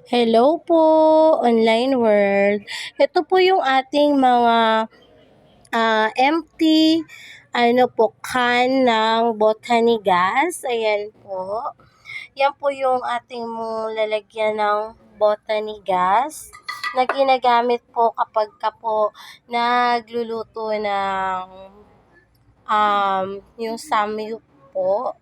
Hello po, online world. Ito po yung ating mga empty can ng botany gas. Ayan po. Yan po yung ating lalagyan ng botany gas na ginagamit po kapag ka po nagluluto ng yung samyup po.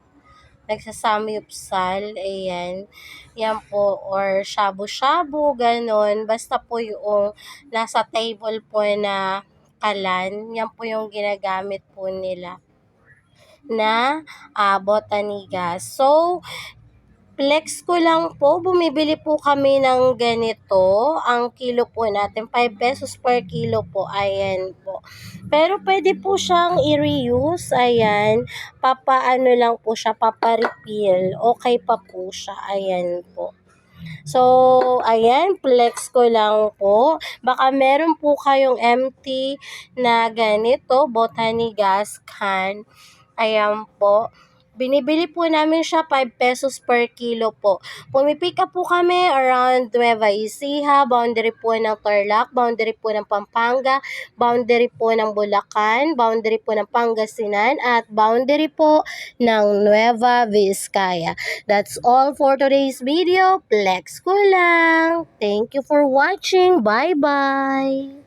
Nagsasamyupsal, ayan. Yan po, or shabu-shabu, ganon. Basta po yung nasa table po na kalan, yan po yung ginagamit po nila na botanigas. So, flex ko lang po, bumibili po kami ng ganito. Ang kilo po natin, 5 pesos per kilo po. Ayan po. Pero pwede po siyang i-reuse. Ayan. Papaano lang po siya, paparefill. Okay pa po siya. Ayan po. So, ayan, flex ko lang po. Baka meron po kayong empty na ganito, botany gas can. Ayan po. Binibili po namin siya 5 pesos per kilo po. Pumipick up po kami around Nueva Ecija, boundary po ng Tarlac, boundary po ng Pampanga, boundary po ng Bulacan, boundary po ng Pangasinan, at boundary po ng Nueva Vizcaya. That's all for today's video. Flex ko lang. Thank you for watching. Bye-bye!